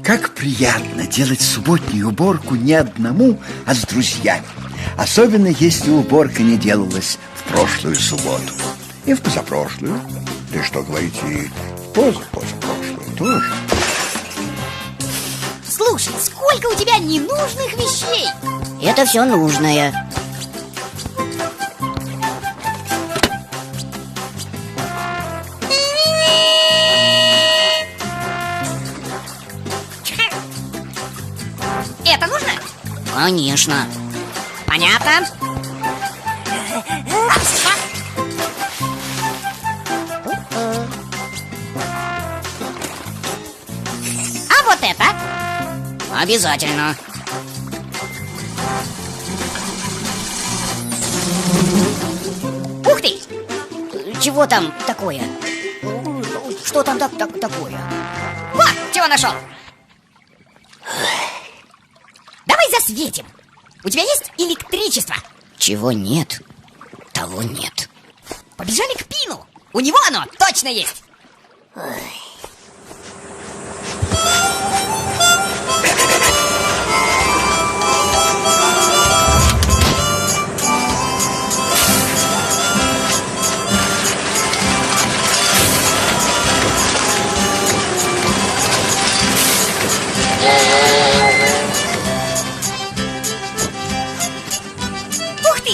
Как приятно делать субботнюю уборку не одному, а с друзьями. Особенно, если уборка не делалась в прошлую субботу. И в позапрошлую. Да что говорить, и в позапрошлую тоже. Слушай, сколько у тебя ненужных вещей? Это все нужное. Это нужно? Конечно. Понятно. А вот это? Обязательно. Ух ты! Чего там такое? Что там такое? Вот, чего нашел. Давай засветим. У тебя есть электричество? Чего нет, того нет. Побежали к Пину. У него оно точно есть. Ух ты!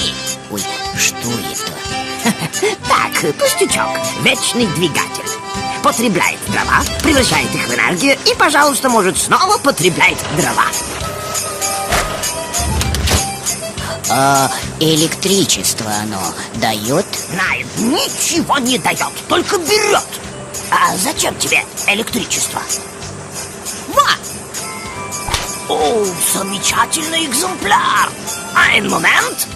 Ой, что это? Так, пустячок, вечный двигатель. Потребляет дрова, превращает их в энергию и, пожалуйста, может снова потреблять дрова. А электричество оно дает? Знает, ничего не дает, только берет. А зачем тебе электричество? Вот! О, замечательный экземпляр! Ein момент!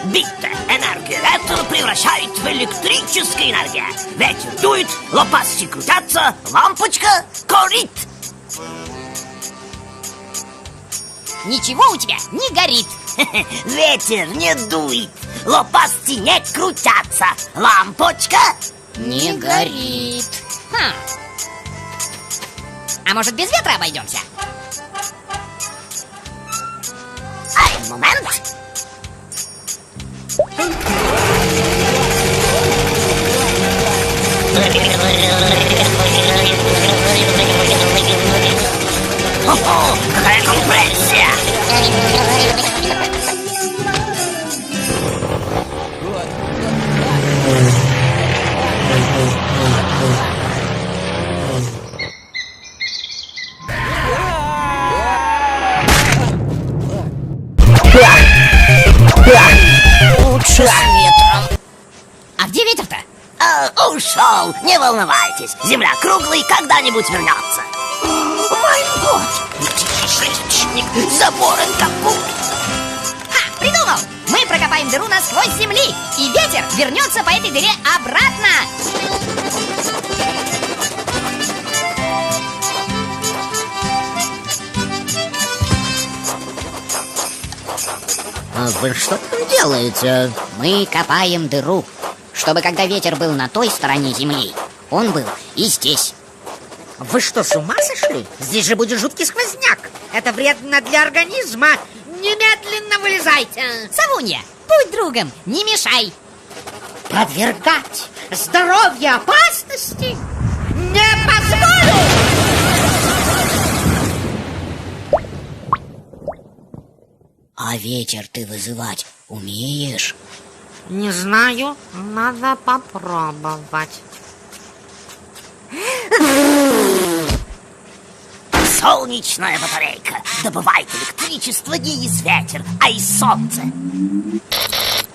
Биtte, энергия ветра превращает в электрическую энергию. Ветер дует, лопасти крутятся, лампочка горит. Ничего у тебя не горит. Ветер не дует, лопасти не крутятся, лампочка Не горит. Хм. А может, без ветра обойдемся? Ein момент! О, какая компрессия! Лучше с ветром. А где ветер-то? Ушел, не волнуйтесь. Земля круглая и когда-нибудь вернется. Мой год, птичник, заборен капут. А, придумал! Мы прокопаем дыру насквозь земли, и ветер вернется по этой дыре обратно. А вы что там делаете? Мы копаем дыру, чтобы когда ветер был на той стороне земли, он был и здесь. Вы что, с ума сошли? Здесь же будет жуткий сквозняк. Это вредно для организма. Немедленно вылезайте. Савунья, будь другом, не мешай. Подвергать здоровье опасности не позволю. А ветер ты вызывать умеешь? Не знаю, надо попробовать. Солнечная батарейка добывает электричество не из ветра, а из солнца.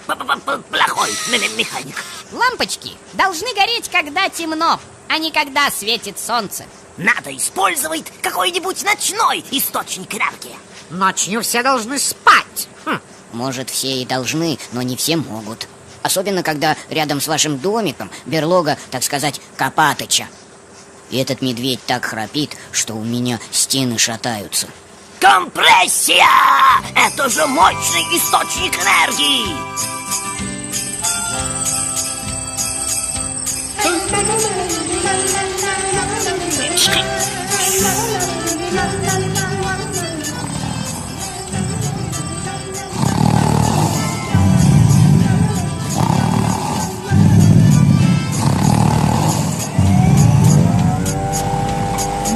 Плохой механик. Лампочки должны гореть, когда темно, а не когда светит солнце. Надо использовать какой-нибудь ночной источник энергии. Ночью все должны спать. Может, все и должны, но не все могут. Особенно, когда рядом с вашим домиком берлога, так сказать, Копатыча. И этот медведь так храпит, что у меня стены шатаются. Компрессия! Это же мощный источник энергии!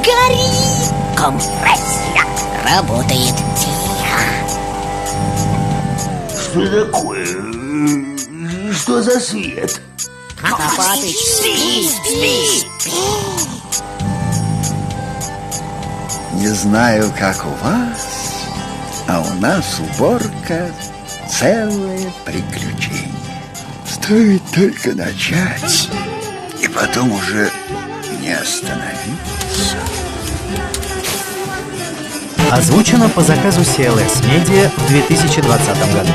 Горит! Компрессия! Работает. Что такое? Что за свет? Копатыч, спи, спи. Не знаю, как у вас, а у нас уборка целое приключение. Стоит только начать, и потом уже не остановиться. Озвучено по заказу CLS Media в 2020 году.